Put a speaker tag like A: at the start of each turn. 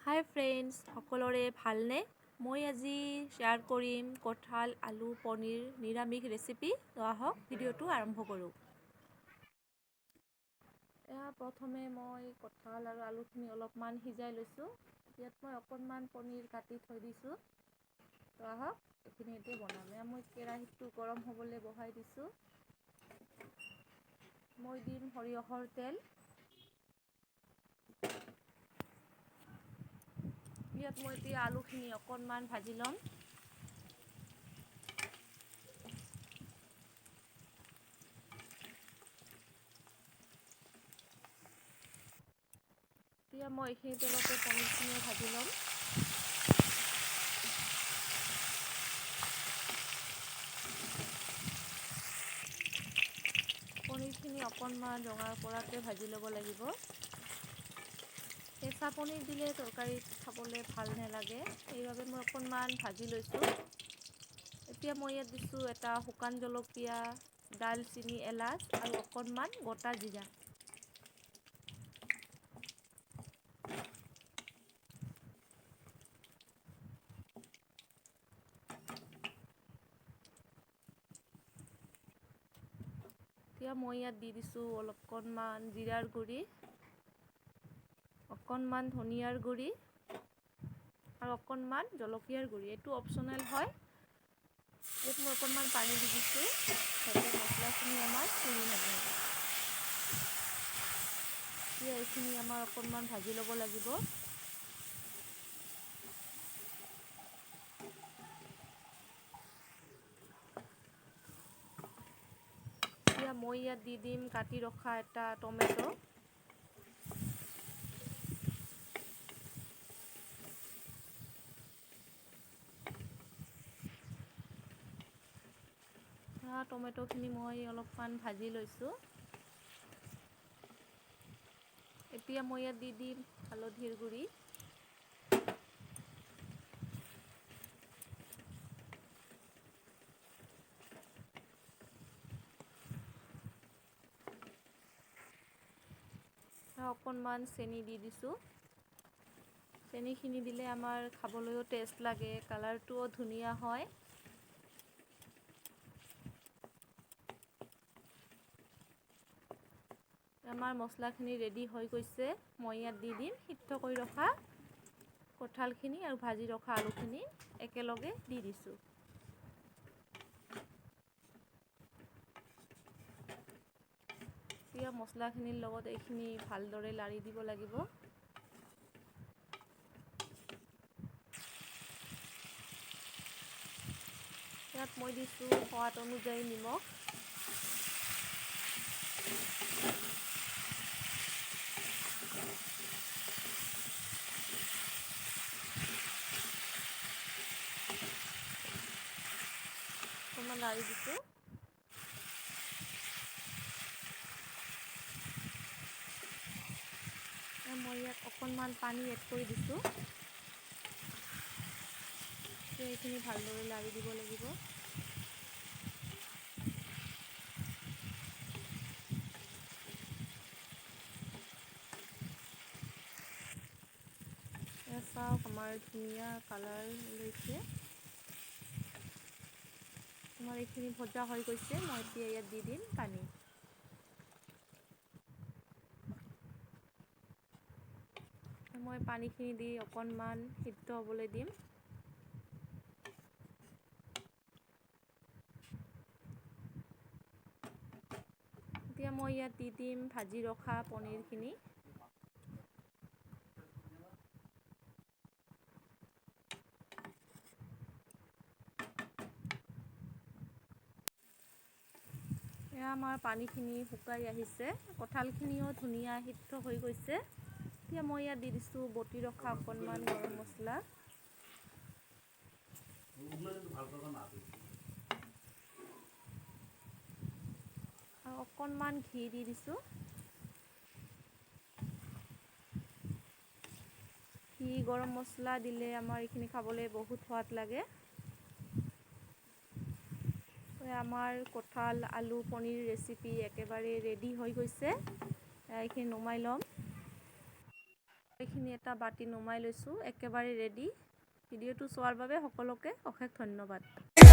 A: হাই friends, সকলোৰে ভালনে? মই আজি শ্বেয়াৰ কৰিম কঁঠাল, আলু, পনীৰ নিৰামিষ ৰেচিপি। আহক ভিডিঅ'টো আৰম্ভ কৰোঁ। প্ৰথমে মই কঁঠাল আৰু আলুখিনি অলপমান সিজাই লৈছোঁ। ইয়াত মই অকণমান পনীৰ কাটি থৈ দিছোঁ। আহক এইখিনি এতিয়া বনাম। মই কেৰাহীটো গৰম হ'বলৈ বহাই দিছোঁ। মই দিম সৰিয়হৰ তেল। ইয়াত মই এতিয়া আলুখিনি অকণমান ভাজি ল'ম। এতিয়া মই এইখিনি তেলতে পনীৰখিনি ভাজি ল'ম। পনীৰখিনি অকণমান ৰঙা কৰাতে ভাজি ল'ব লাগিব। কেঁচা পনীৰ দিলে তৰকাৰীত খাবলৈ ভাল নালাগে, সেইবাবে মই অকণমান ভাজি লৈছোঁ। এতিয়া মই ইয়াত দিছোঁ এটা শুকান জলকীয়া, ডালচেনি, এলাচ আৰু অকণমান গোটা জিৰা। এতিয়া মই ইয়াত দি দিছোঁ অকণমান জিৰাৰ গুড়ি, অকণমান ধনিয়াৰ গুড়ি আৰু অকণমান জলকীয়াৰ গুড়ি। এইটো অপশ্যনেল হয়। ইয়াত মই অকণমান পানী দি দিছোঁ যাতে মছলাখিনি আমাৰ পুৰি নাযায়। এতিয়া এইখিনি আমাৰ অকণমান ভাজি ল'ব লাগিব। এতিয়া মই ইয়াত দি দিম কাটি ৰখা এটা টমেটো। টমেটোখিনি মই অলপমান ভাজি লৈছোঁ। এতিয়া মই ইয়াত দি দিম হালধিৰ গুড়ি, অকণমান চেনি দি দিছোঁ। চেনিখিনি দিলে আমাৰ খাবলৈও টেষ্ট লাগে, কালাৰটোও ধুনীয়া হয়। আমাৰ মছলাখিনি ৰেডি হৈ গৈছে। মই ইয়াত দি দিম সিদ্ধ কৰি ৰখা কঁঠালখিনি আৰু ভাজি ৰখা আলুখিনি একেলগে দি দিছোঁ। এতিয়া মছলাখিনিৰ লগত এইখিনি ভালদৰে লাৰি দিব লাগিব। ইয়াত মই দিছোঁ সোৱাদ অনুযায়ী নিমখ। অকণমান লাৰি দিছোঁ। মই ইয়াত অকণমান পানী এড কৰি দিছোঁ। এইখিনি ভালদৰে লাৰি দিব লাগিব। চাওক আমাৰ ধুনীয়া কালাৰ লৈছে। আমাৰ এইখিনি ভজা হৈ গৈছে। মই এতিয়া ইয়াত দি দিম পানী। মই পানীখিনি দি অকণমান সিদ্ধ হ'বলৈ দিম। এতিয়া মই ইয়াত দি দিম ভাজি ৰখা পনীৰখিনি। এয়া আমাৰ পানীখিনি শুকাই আহিছে। কঁঠালখিনিও ধুনীয়া সিদ্ধ হৈ গৈছে। এতিয়া মই ইয়াত দি দিছোঁ বটি ৰখা অকণমান গৰম মছলা। আৰু অকণমান ঘি দি দিছোঁ। ঘি, গৰম মছলা দিলে আমাৰ এইখিনি খাবলৈ বহুত সোৱাদ লাগে। আমাৰ কঁঠাল, আলু, পনীৰ ৰেচিপি একেবাৰে ৰেডি হৈ গৈছে। এইখিনি নমাই ল'ম। এইখিনি পনীৰখিনি এটা বাতি নমাই লৈছোঁ, একেবাৰে ৰেডি। ভিডিঅ'টো চোৱাৰ বাবে সকলোকে অশেষ ধন্যবাদ।